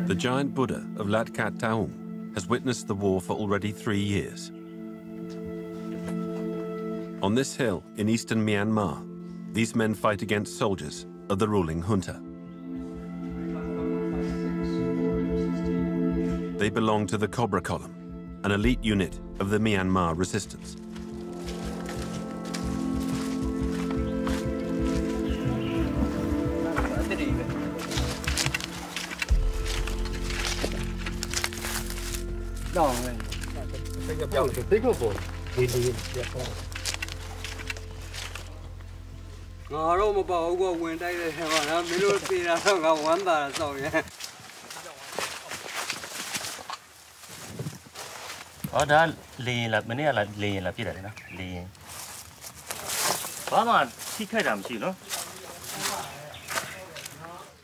The giant Buddha of Lat Kat Taung has witnessed the war for already 3 years. On this hill in eastern Myanmar, these men fight against soldiers of the ruling junta. They belong to the Cobra Column, an elite unit of the Myanmar resistance.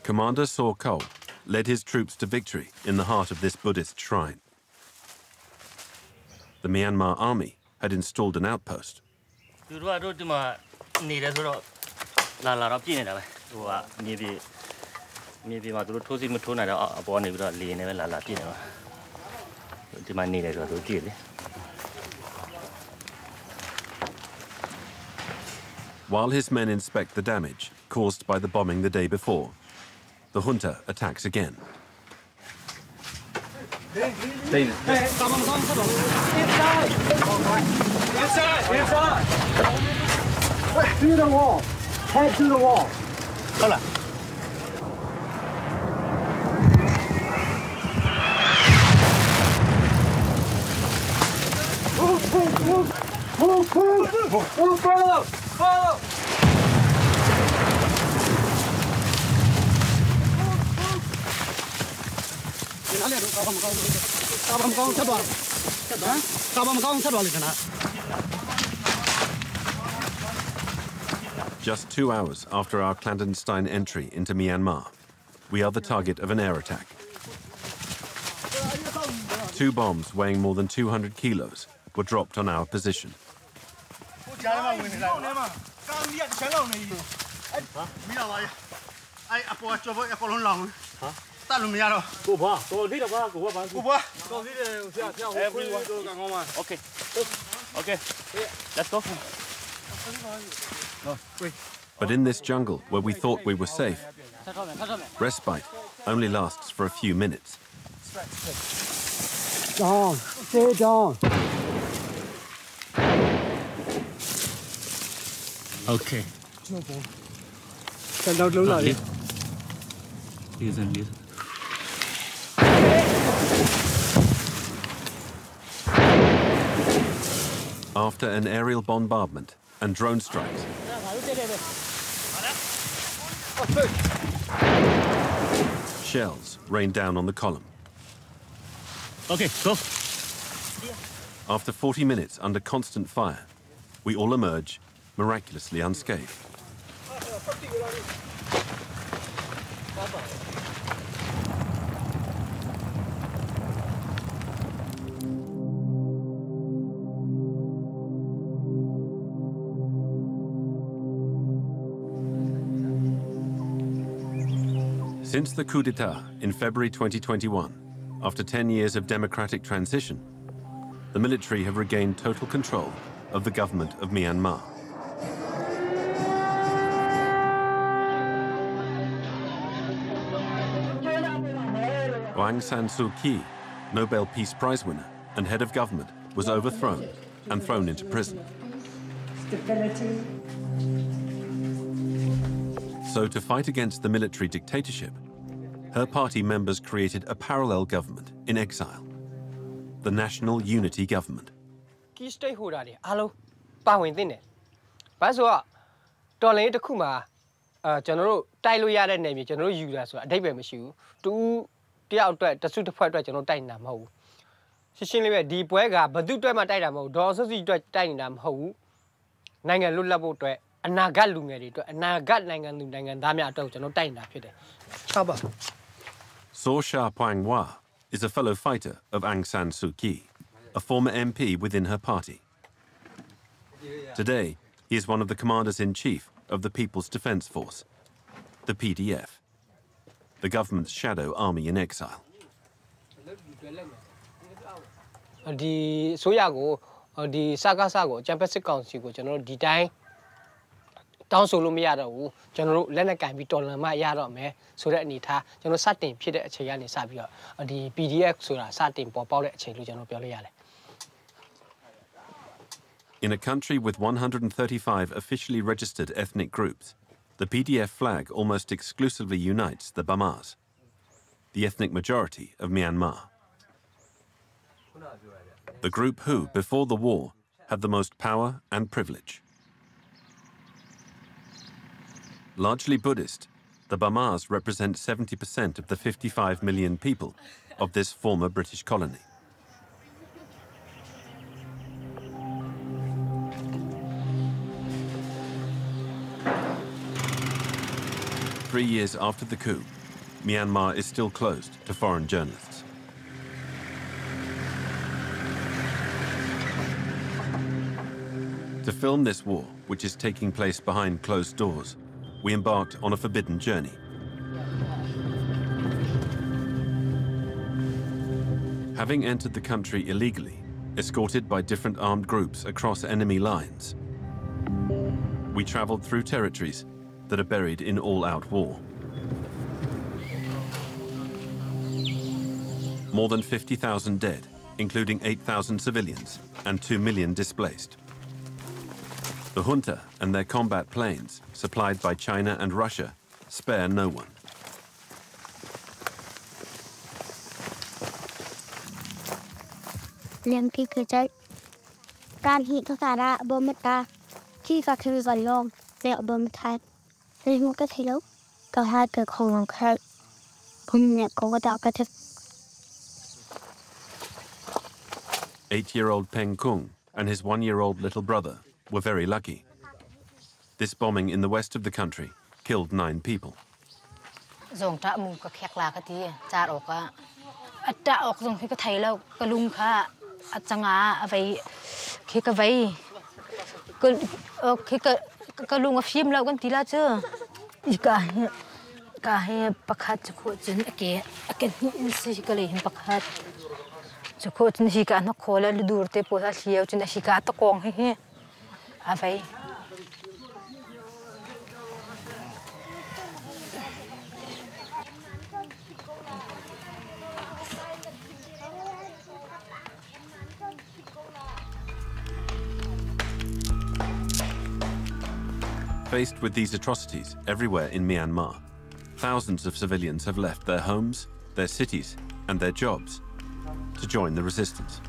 Commander Saw Cole led his troops to victory in the heart of this Buddhist shrine. The Myanmar army had installed an outpost. While his men inspect the damage caused by the bombing the day before, the junta attacks again. Inside! Through the wall! Head to the wall! Hola. Move! Follow! Just 2 hours after our clandestine entry into Myanmar, we are the target of an air attack. 2 bombs weighing more than 200 kilos were dropped on our position. Okay, let's go. But in this jungle where we thought we were safe, respite only lasts for a few minutes. Down, stay down. Okay. Listen. After an aerial bombardment and drone strikes, shells rain down on the column. Okay, go. After 40 minutes under constant fire, we all emerge miraculously unscathed. Since the coup d'etat in February 2021, after 10 years of democratic transition, the military have regained total control of the government of Myanmar. Aung San Suu Kyi, Nobel Peace Prize winner and head of government, was overthrown and thrown into prison. So to fight against the military dictatorship, her party members created a parallel government in exile, the National Unity Government. Key stakeholderတွေအားလုံးပါဝင်သင့်တယ်။ဘာလို့ဆိုတော့တော်လှန်ရေးတစ်ခုမှာကျွန်တော်တို့တိုက်လို့ရတဲ့နယ်မြေကျွန်တော်တို့ယူတာဆိုတာအဓိပ္ပာယ်မရှိဘူး။တူတယောက်အတွက်တစုတစ်ဖွဲ့အတွက်ကျွန်တော်တိုက်နေတာမဟုတ်ဘူး။ရှင်းလေးပဲဒီပွဲကဘယ်သူအတွက်မှတိုက်တာမဟုတ်ဘူး။ဒေါ်စုစီအတွက်တိုက်နေတာမဟုတ်ဘူး။နိုင်ငံလွတ်လပ်ဖို့အတွက်အနာဂတ်လူငယ်တွေအတွက်အနာဂတ်နိုင်ငံသူနိုင်ငံသားများအတွက်ကျွန်တော်တိုက်နေတာဖြစ်တယ်။ဟုတ်ပါ Saw Sha Pwang-Hwa is a fellow fighter of Aung San Suu Kyi, a former MP within her party. Today, he is one of the commanders-in-chief of the People's Defence Force, the PDF, the government's shadow army in exile. The Soyago or the Sagasago, Champasic Council, General Detain Town Solumiado, General Lenacan Vitola Mayado me, so that Nita, General Satin, Peter Chayani Sabia, or the PDF Sura Satin Popol General Pioliale. In a country with 135 officially registered ethnic groups, the PDF flag almost exclusively unites the Bamas, the ethnic majority of Myanmar. The group who, before the war, had the most power and privilege. Largely Buddhist, the Bamas represent 70% of the 55 million people of this former British colony. Three years after the coup, Myanmar is still closed to foreign journalists. To film this war, which is taking place behind closed doors, we embarked on a forbidden journey. Having entered the country illegally, escorted by different armed groups across enemy lines, we traveled through territories that are buried in all-out war. More than 50,000 dead, including 8,000 civilians and 2 million displaced. The junta and their combat planes, supplied by China and Russia, spare no one. Eight-year-old Peng Kung and his one-year-old little brother were very lucky. This bombing in the west of the country killed 9 people. Faced with these atrocities everywhere in Myanmar, thousands of civilians have left their homes, their cities, and their jobs to join the resistance.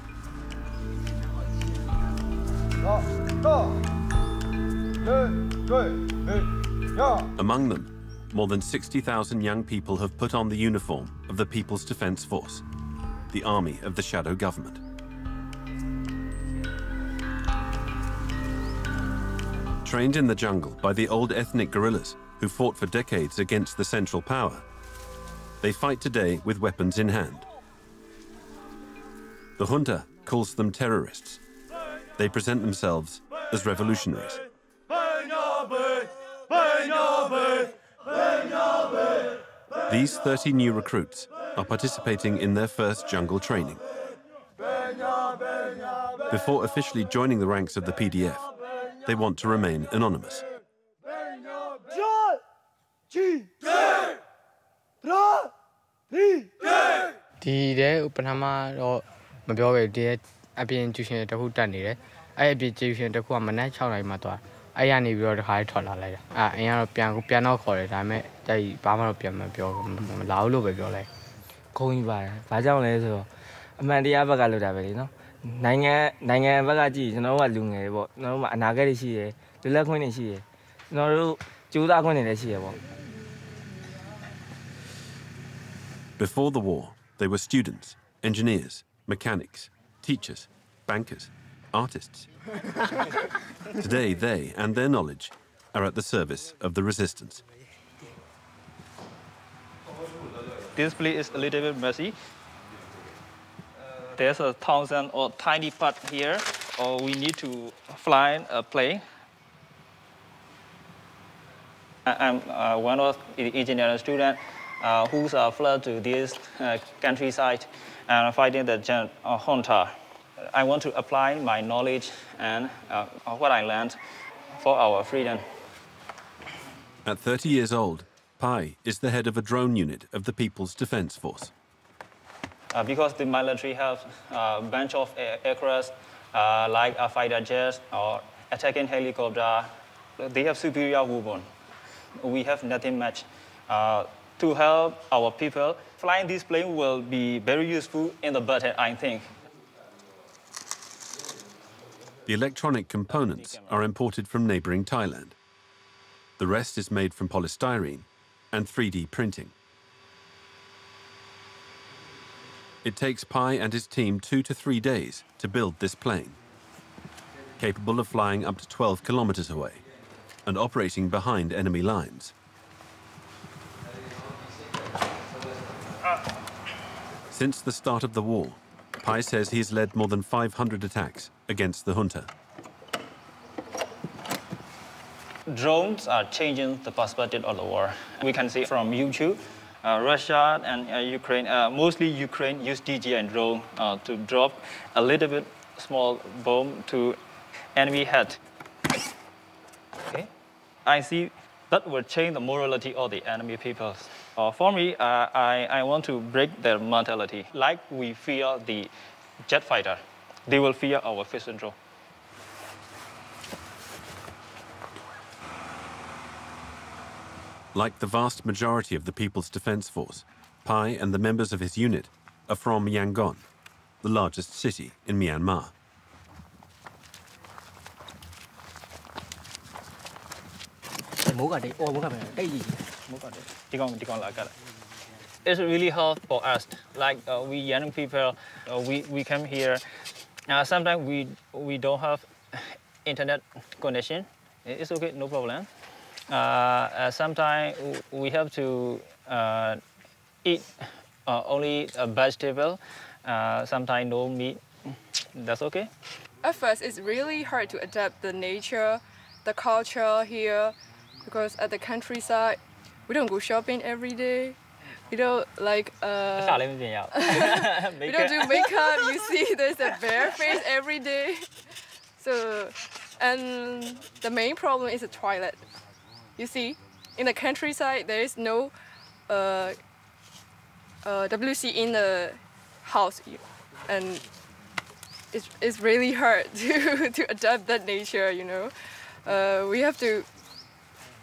Among them, more than 60,000 young people have put on the uniform of the People's Defense Force, the army of the shadow government. Trained in the jungle by the old ethnic guerrillas who fought for decades against the central power, they fight today with weapons in hand. The junta calls them terrorists. They present themselves as revolutionaries. These 30 new recruits are participating in their first jungle training. Before officially joining the ranks of the PDF, they want to remain anonymous. Before the war, they were students, engineers, mechanics, teachers, bankers, artists. Today, they and their knowledge are at the service of the resistance. This place is a little bit messy. There's 1,000 or tiny part here, or we need to fly a plane. I'm one of the engineering students who's flown to this countryside and fighting the junta. I want to apply my knowledge and what I learned for our freedom. At 30 years old, Pai is the head of a drone unit of the People's Defense Force. Because the military have a bunch of aircraft like a fighter jet or attacking helicopter, they have superior weapons. We have nothing much. To help our people, flying this plane will be very useful in the budget, I think. The electronic components are imported from neighboring Thailand. The rest is made from polystyrene and 3D printing. It takes Pai and his team 2 to 3 days to build this plane, capable of flying up to 12 kilometers away and operating behind enemy lines. Since the start of the war, Pai says he has led more than 500 attacks against the junta. Drones are changing the perspective of the war. We can see from YouTube, Russia and Ukraine, mostly Ukraine use DJI and drone to drop a little bit small bomb to enemy head. Okay. I see that will change the morality of the enemy people. For me, I want to break their mentality. Like we fear the jet fighter, they will fear our fighter drone. Like the vast majority of the People's Defense Force, Pai and the members of his unit are from Yangon, the largest city in Myanmar. It's really hard for us. Like we young people, we come here. Sometimes we don't have internet connection. It's okay, no problem. Sometimes we have to eat only a vegetable. Sometimes no meat. That's okay. At first, it's really hard to adapt the nature, the culture here, because at the countryside, we don't go shopping every day. We don't like we don't do makeup. You see, there's a bare face every day. So, and the main problem is the toilet. You see, in the countryside, there is no WC in the house, and it's really hard to adapt that nature, you know. We have to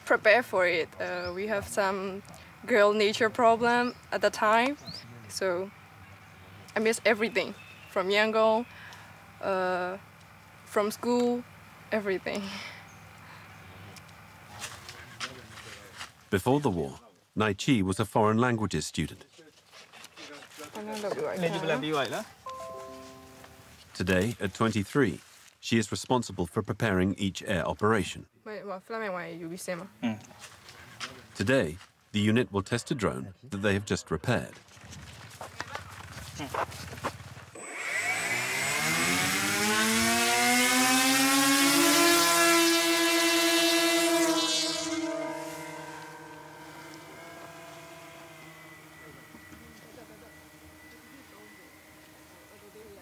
prepare for it. We have some girl nature problem at the time, so I miss everything from Yangon, from school, everything. Before the war, Nai Chi was a foreign languages student. Today, at 23, she is responsible for preparing each air operation. Today, the unit will test a drone that they have just repaired.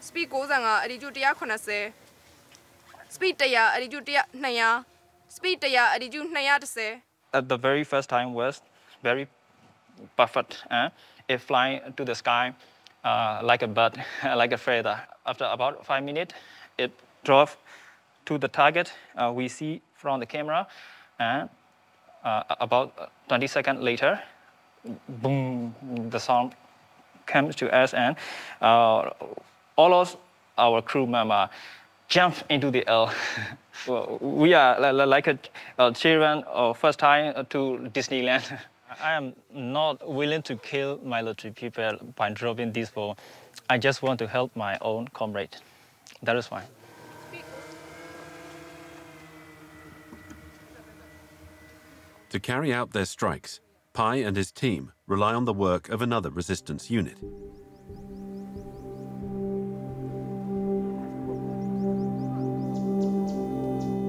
Speed goes on attitude 190. Speed taya attitude 200. Speed taya attitude 210. The very first time was very perfect. It flying to the sky like a bird, like a feather. After about 5 minutes, it drove to the target. We see from the camera, and about 20 seconds later, boom, the sound comes to us, and all of our crew members jump into the air. We are like a children first time to Disneyland. I am not willing to kill military people by dropping this bomb. I just want to help my own comrade. That is fine. To carry out their strikes, Pai and his team rely on the work of another resistance unit.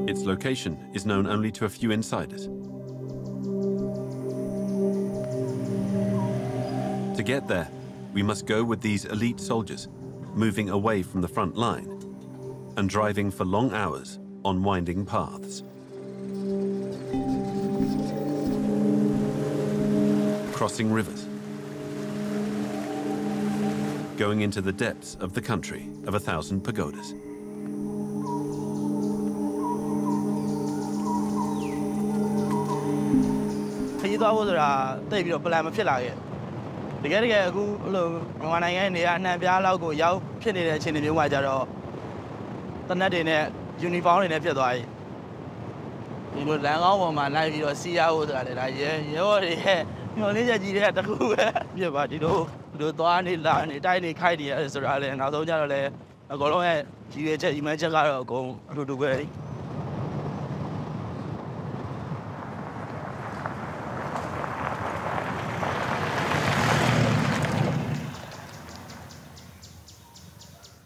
Its location is known only to a few insiders. To get there, we must go with these elite soldiers, moving away from the front line and driving for long hours on winding paths. Crossing rivers, going into the depths of the country of 1,000 pagodas.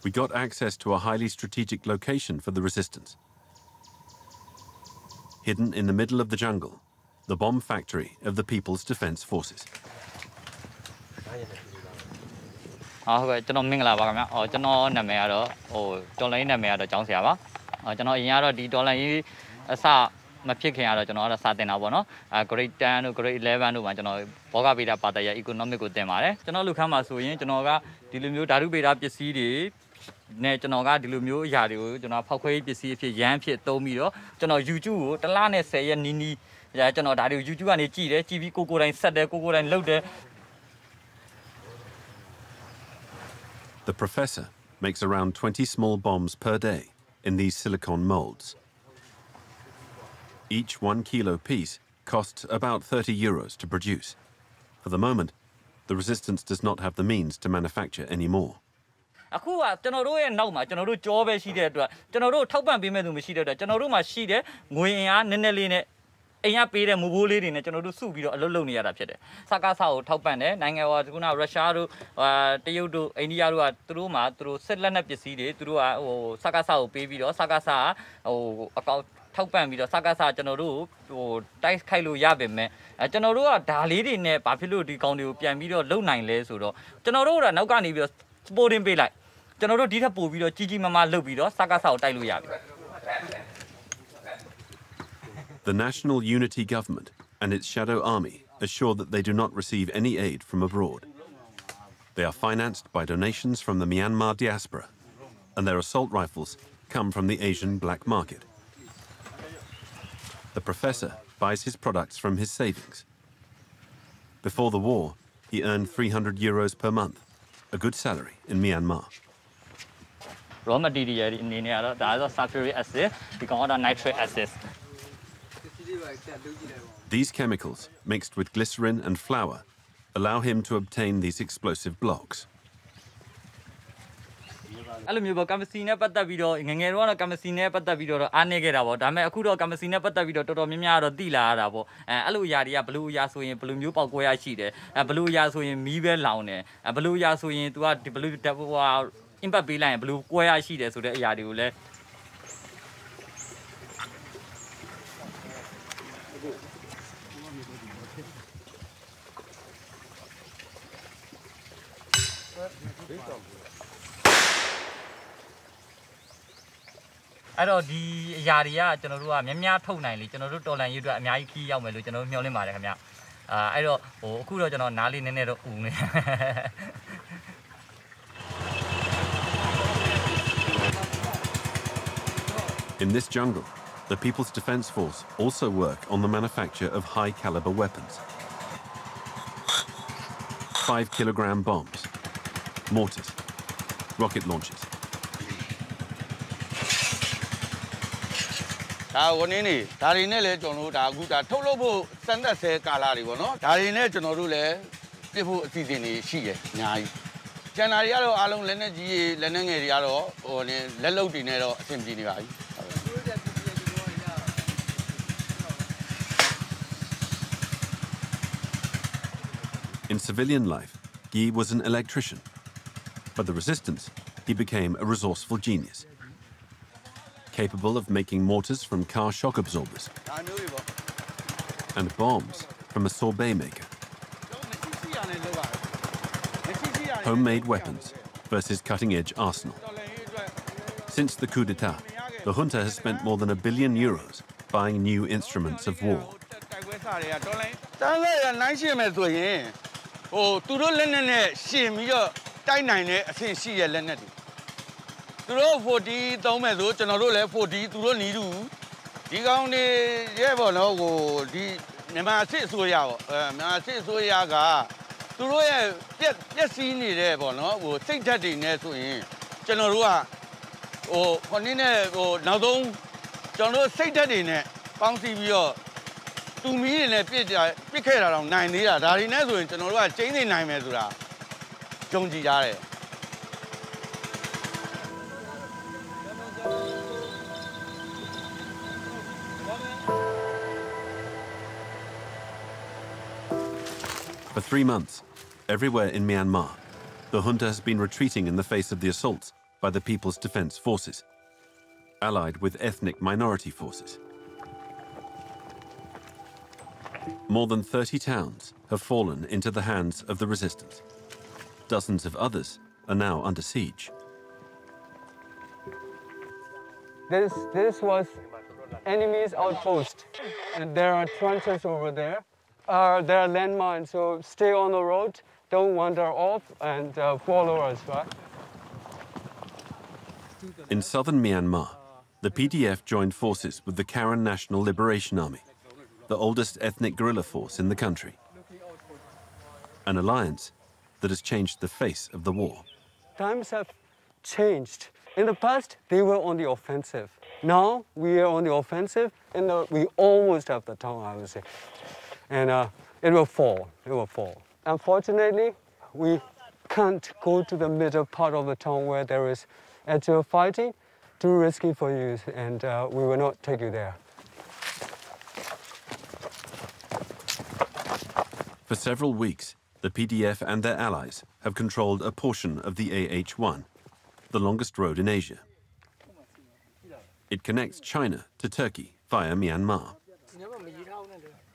We got access to a highly strategic location for the resistance. Hidden in the middle of the jungle, the bomb factory of the People's Defense Forces. Grade 10 grade 11 တို့မှာကျွန်တော်ဘောဂဗေဒပါတရ economic ကိုသင်ပါတယ်ကျွန်တော်လူခန်းမှာဆိုရင်ကျွန်တော်ကဒီလိုမျိုးဓာတုဗေဒပစ္စည်းတွေနဲ့ကျွန်တော်ကဒီလိုမျိုးအရာတွေကိုကျွန်တော်ဖောက်ခွဲရေးပစ္စည်းအဖြစ်ရမ်းဖြစ်သုံးပြီးတော့ကျွန်တော် YouTube ကိုတစ်လနဲ့10ရက်နီးနီးကျွန်တော်ဒါတွေကို YouTube ကနေကြည့်တယ်ကြည့်ပြီးကိုယ်တိုင်ဆက်တယ်ကိုယ်တိုင်လုပ်တယ် The professor makes around 20 small bombs per day in these silicone molds. Each 1 kilo piece costs about 30 euros to produce. For the moment, the resistance does not have the means to manufacture any more. အခုကကျွန်တော်တို့ရဲ့နောက်မှာကျွန်တော်တို့ကြောပဲရှိတဲ့အတွက်ကျွန်တော်တို့ထောက်ပံ့ပေးမဲ့သူမရှိတဲ့အတွက်ကျွန်တော်တို့မှာရှိတဲ့ငွေအင်အားနည်းနည်းလေးနဲ့အိမ်ကပေးတဲ့မူဘိုးလေးတွေနဲ့ကျွန်တော်တို့စုပြီးတော့အလုပ်လုပ်နေရတာဖြစ်တယ်။စကားစာကိုထောက်ပံ့တယ်နိုင်ငံကခုနရုရှားတို့တရုတ်တို့အိန္ဒိယတို့ကသူတို့မှာသူတို့စစ်လက်နက်ပစ္စည်းတွေသူတို့ကဟိုစကားစာကိုပေးပြီးတော့စကားစာဟိုအကောင့်ထောက်ပံ့ပြီးတော့စကားစာကျွန်တော်တို့ဟိုတိုက်ခိုက်လို့ရပါမယ်ကျွန်တော်တို့ကဒါလေးတွေနဲ့ဘာဖြစ်လို့ဒီကောင်တွေကိုပြန်ပြီးတော့လုံနိုင်လဲဆိုတော့ကျွန်တော်တို့ကနောက်ကနေပြီးတော့ supporting ပေးလိုက်ကျွန်တော်တို့ဒီထက်ပိုပြီးတော့ကြီးကြီးမားမားလုပ်ပြီးတော့စကားစာကိုတိုက်လို့ရပြီ The National Unity Government and its shadow army assure that they do not receive any aid from abroad. They are financed by donations from the Myanmar diaspora, and their assault rifles come from the Asian black market. The professor buys his products from his savings. Before the war, he earned 300 euros per month, a good salary in Myanmar. Raw materialအနေနဲ့ကတော့ဒါဆို sulfuric acid ဒီကောင်ကတော့ nitric acid. These chemicals, mixed with glycerin and flour, allow him to obtain these explosive blocks. အဲ့လိုမျိုးပေါ့ကမ္ဘာစီနဲ့ပတ်သက်ပြီးတော့ငငယ်တော့ကမ္ဘာစီနဲ့ပတ်သက်ပြီးတော့အားနေခဲ့တာပေါ့ဒါပေမဲ့အခုတော့ကမ္ဘာစီနဲ့ပတ်သက်ပြီးတော့တော်တော်များများတော့သိလာရတာပေါ့အဲ့လိုအရာတွေကဘလူးအရာဆိုရင်ဘလူးမျိုးပေါက်ကွဲရရှိတယ်ဘလူးအရာဆိုရင်မီးပဲလောင်တယ်ဘလူးအရာဆိုရင် तू ကဒီဘလူးဟို impact ပေးလိုက်ရင်ဘလူးကွဲရရှိတယ်ဆိုတဲ့အရာတွေကိုလည်း အဲ့တော့ဒီအရာတွေကကျွန်တော်တို့ကများများထုတ်နိုင်လေကျွန်တော်တို့တော်လန်ရေးအတွက်အများကြီးခီးရောက်မယ်လို့ကျွန်တော်တို့မျှော်လင့်ပါတယ်ခင်ဗျအဲ့တော့ဟိုအခုတော့ကျွန်တော်နားလေးနည်းနည်းတော့ဦးနေ In this jungle, the People's Defense Force also work on the manufacture of high-caliber weapons. 5-kilogram bombs, mortars, rocket launchers. ဒါဝန်နေနေဒါတွေနဲ့လည်းကျွန်တော်တို့ဒါအခုဒါထုတ်လုပ်ဖို့စံသက်ဆဲကာလာတွေပေါ့နော်ဒါတွေနဲ့ကျွန်တော်တို့လည်းပြစ်ဖို့အစီအစဉ်တွေရှိတယ်အများကြီးကျန်တာတွေကတော့အားလုံးလက်နဲ့ကြီးလက်နဲ့ငယ်တွေကတော့ဟိုလက်လုတ်တွေနဲ့တော့အဆင်ပြေနေပါပြီ In civilian life, Guy was an electrician. For the resistance, he became a resourceful genius, capable of making mortars from car shock absorbers and bombs from a sorbet maker. homemade weapons versus cutting-edge arsenal. Since the coup d'etat, the junta has spent more than €1 billion buying new instruments of war. For 3 months, everywhere in Myanmar, the junta has been retreating in the face of the assaults by the People's Defense Forces, allied with ethnic minority forces. More than 30 towns have fallen into the hands of the resistance. Dozens of others are now under siege. This was enemy's outpost, and there are trenches over there. There are landmines, so stay on the road, don't wander off, and follow us, right? In southern Myanmar, the PDF joined forces with the Karen National Liberation Army, the oldest ethnic guerrilla force in the country. An alliance that has changed the face of the war. Times have changed. In the past, they were on the offensive. Now, we are on the offensive, and we almost have the town, I would say. And it will fall, it will fall. Unfortunately, we can't go to the middle part of the town where there is actual fighting. Too risky for you, and we will not take you there. For several weeks, the PDF and their allies have controlled a portion of the AH-1, the longest road in Asia. It connects China to Turkey via Myanmar.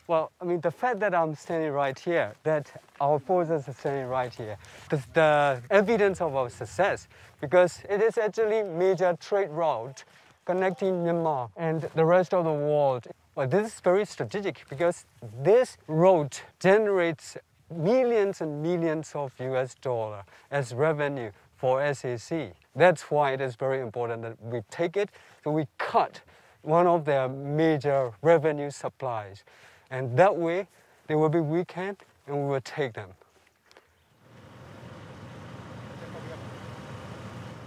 Well, I mean, the fact that I'm standing right here, that our forces are standing right here, is the evidence of our success, because it is actually a major trade route connecting Myanmar and the rest of the world. Well, this is very strategic because this road generates millions and millions of US dollars as revenue for SAC. That's why it is very important that we take it, so we cut one of their major revenue supplies. And that way, they will be weakened and we will take them.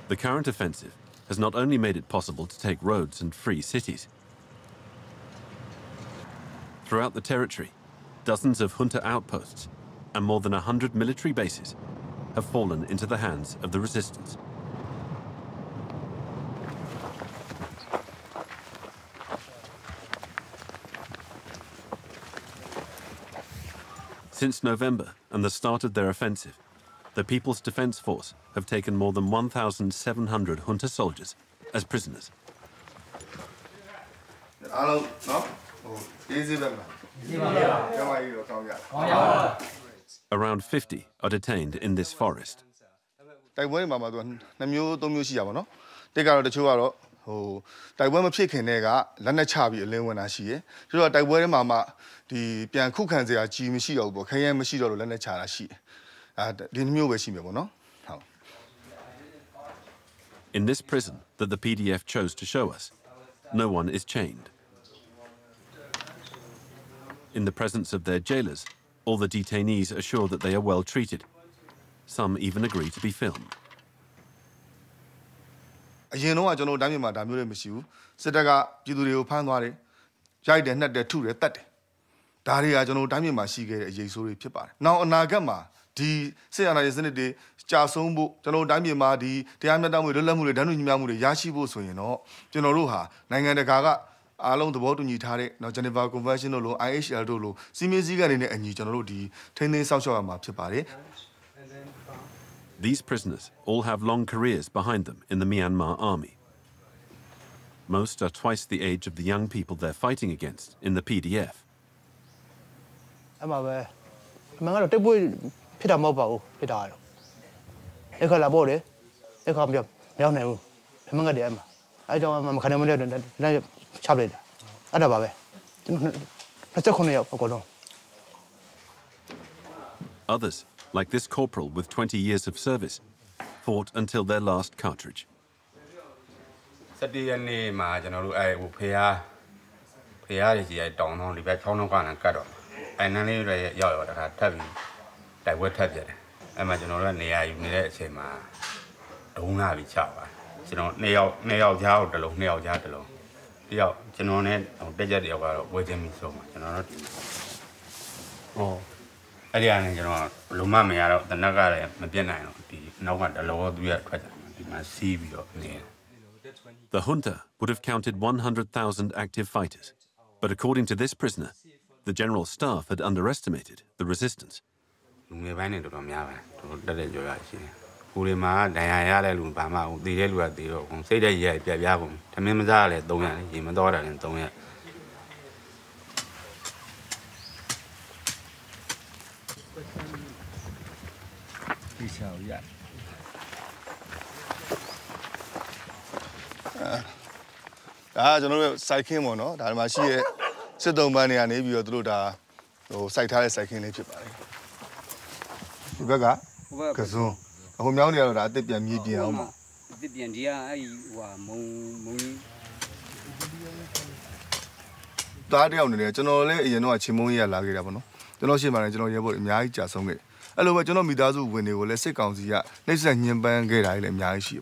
The current offensive has not only made it possible to take roads and free cities. Throughout the territory, dozens of junta outposts and more than 100 military bases have fallen into the hands of the resistance. Since November and the start of their offensive, the People's Defense Force have taken more than 1,700 junta soldiers as prisoners. Around 50 are detained in this forest. In this prison that the PDF chose to show us, no one is chained. In the presence of their jailers, all the detainees are sure that they are well treated. Some even agree to be filmed. Along the border, you tare, now Geneva Convention law, IHL law, Simiziga in a new general D, 10 days south of Mapare. These prisoners all have long careers behind them in the Myanmar army. Most are twice the age of the young people they're fighting against in the PDF. Eko la bore, eko ambiam, miao neu, emang ada emang. Ayo makan yang mana dan cabai. Ada apa be? Macam kau ni apa kau dong? Others, like this corporal with 20 years of service, fought until their last cartridge. Setiap ni mah jenama lu upaya ni dia download di web download kan kadang. Anak ni le jauh dah tapi dah buat tapi je. Emang jenama ni ayu ni le sema download bicara. Jenama ni jauh terlalu ni jauh terlalu. Dia jenama ni beja dia kalau buat jam itu mah jenama ni. Oh. Ada ni jenama luma mea tenaga le macam mana di nawan terlalu dua kerja di masih bio ni. The junta would have counted 100,000 active fighters, but according to this prisoner, the general staff had underestimated the resistance. Cycling mono, dah masih sedang mana ni biar tu dah cycle cycling ni cepat. Juga kesun. Aku mahu ni ada ada pian mi pian awak. Pian dia ai wah mau. Tadi awak ni, jenama le, jenama cimong ia lagi apa no? Jenama si mana jenama ia boleh miai jasa songge. Alu jenama midazu wene boleh sekausi ya, ni saya nyimpan gerai le miai si.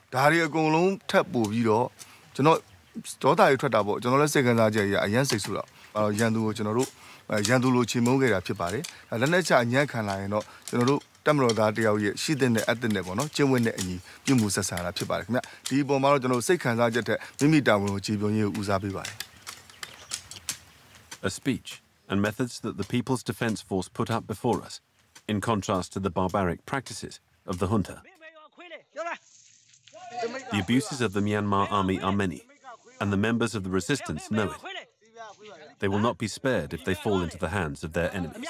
Dari aku long tak boleh jenama Toda itu ada apa? Jenama saya kan saja ya, yang seksual. Kalau yang dulu cimong gerai pipare. Lalu ni saya yang kan lain no, jenama tamro tadi awak ye, sidin ni atin ni bono, cewek ni ini, bimusa sana pipare. Kena di bawah malu jenama saya kan saja te, mimi tahu cewek ni usah pipare. A speech and methods that the People's Defence Force put up before us, in contrast to the barbaric practices of the junta. The abuses of the Myanmar army are many, and the members of the resistance know it. They will not be spared if they fall into the hands of their enemies.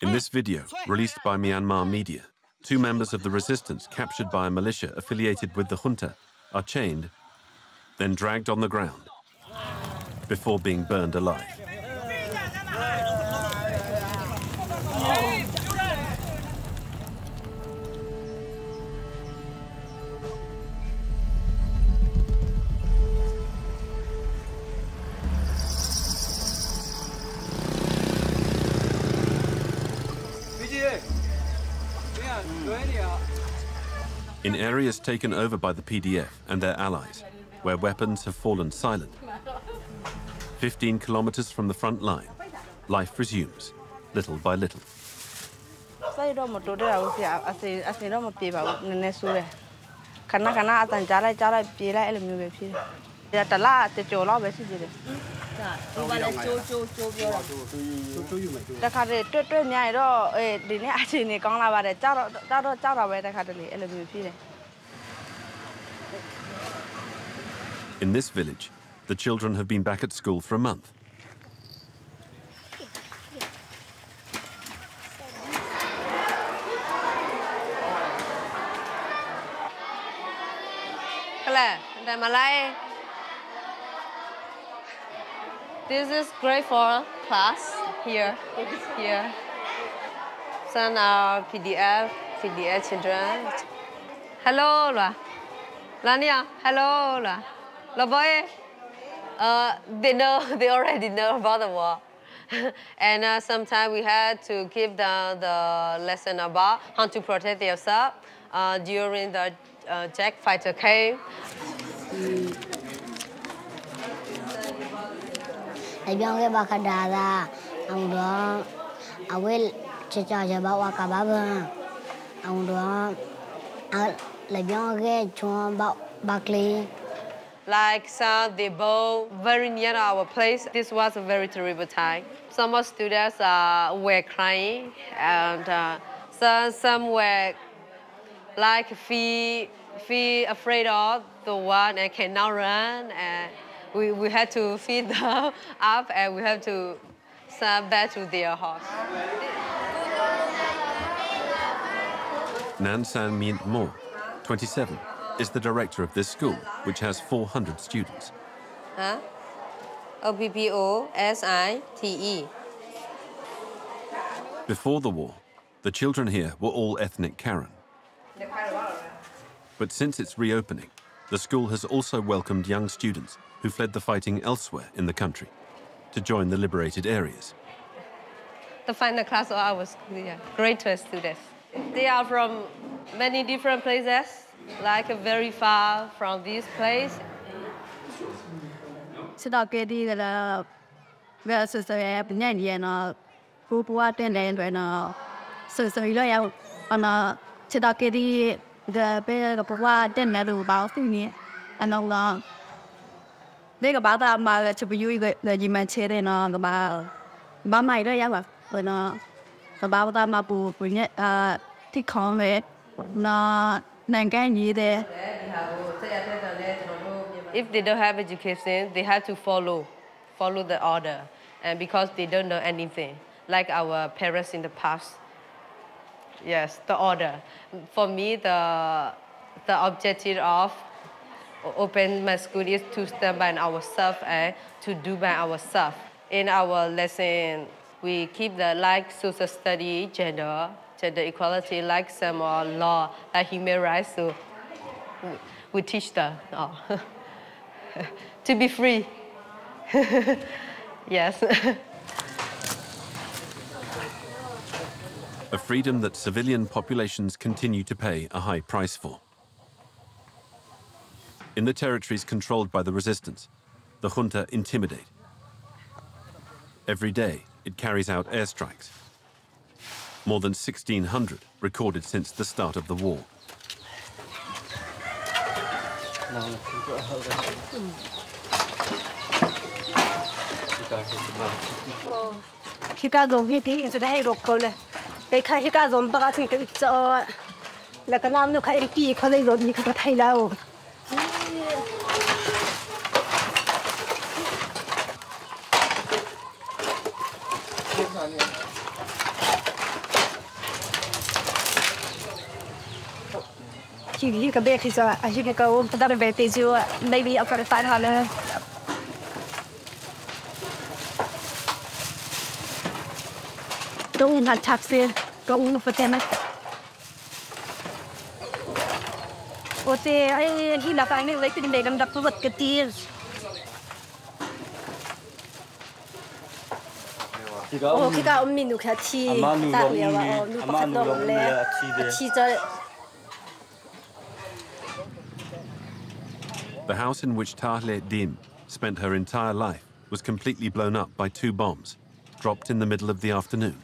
In this video, released by Myanmar media, 2 members of the resistance captured by a militia affiliated with the junta are chained, then dragged on the ground, before being burned alive. In areas taken over by the PDF and their allies, where weapons have fallen silent, 15 kilometers from the front line, life resumes, little by little. In this village, the children have been back at school for a month. This is grade 4 class here. Some are PDF children. Hello, Lania. Hello, La boy. They already know about the war. And sometimes we had to give them the lesson about how to protect yourself during the Jack fighter came. I will charge about Wakababa. Like some, they both very near our place. This was a very terrible time. Some of students were crying, and some were like feel feel afraid of the one and cannot run, and we had to feed them up, and we have to send back to their house. Nan San Myint Mo, 27, is the director of this school, which has 400 students. ARTE.tve. Before the war, the children here were all ethnic Karen. But since its reopening, the school has also welcomed young students who fled the fighting elsewhere in the country to join the liberated areas. The final class of our school, yeah. Grade 12 students. They are from many different places, like very far from this place. If they don't have education, they have to follow the order, and because they don't know anything, like our parents in the past. Yes, the order. For me, the objective of open my school is to stand by ourselves and to do by ourselves. In our lesson, we keep the like social study, gender equality, like some law, like human rights. So we teach them to be free. Yes. A freedom that civilian populations continue to pay a high price for. In the territories controlled by the resistance, the junta intimidate. Every day, it carries out airstrikes. More than 1,600 recorded since the start of the war. Don't have taxi, go for them. What I find like to make them the public tears. Oh, he got me look at tea. The house in which Tahle Dim spent her entire life was completely blown up by 2 bombs, dropped in the middle of the afternoon.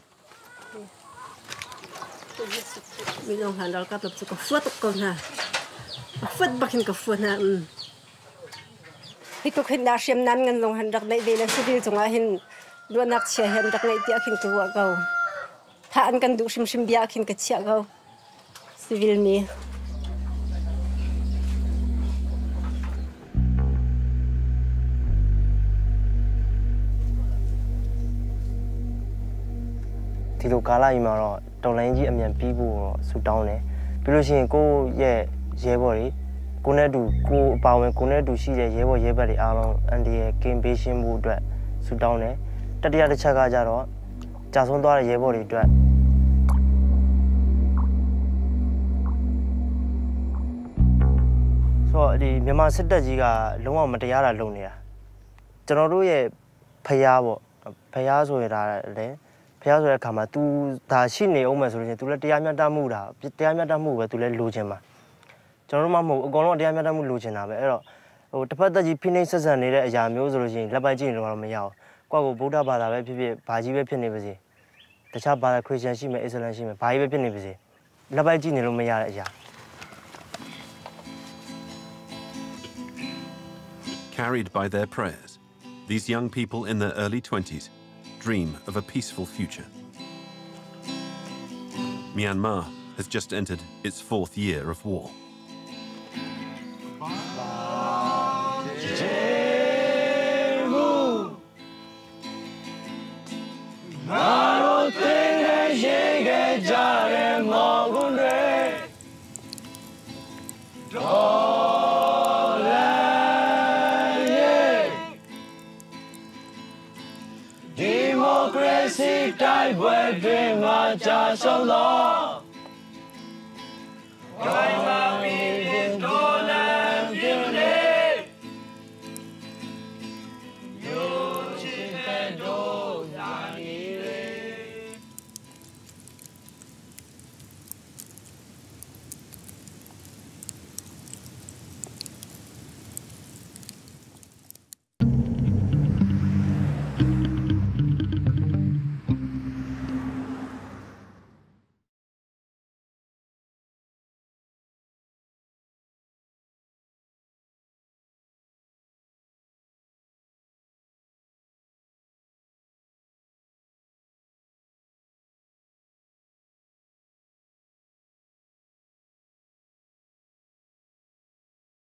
We don't handle a couple of foot of corner. A foot back in the foot. He could not shame none and long hand like they left to him. Do not share him that night yakin to work go. Han can do some yakin get go. Civil me. Tilo Kala Imaro, Tolangi and people so down there. Pilusin go, yeah, Jebori, Kunedu, go bow and Kunedu see the Jebo Jebari along and the game Bashin wood so down there. Tadia the Chagajaro, Jasondora Jebori drat. So the Myanmar Sitajiga, Loma Matayara Lunia. General Payabo, Payazo there. Piazza Kama, tu da Shini almost to let the Yamada Muda, the Yamada move to let Lujema. General Gono Yamada Lujena, or the Pata Pinaces and Yamus, Labajin or Mayao, Quago Buddha Bada, Paji Penivisi. The Chabala Christian Shima is a Shima, Pai Penivisi. Labajin or Maya. Carried by their prayers, these young people in their early 20s dream of a peaceful future. Myanmar has just entered its 4th year of war. တိုက်ပွဲတွင်မှာကြာဆုံးသော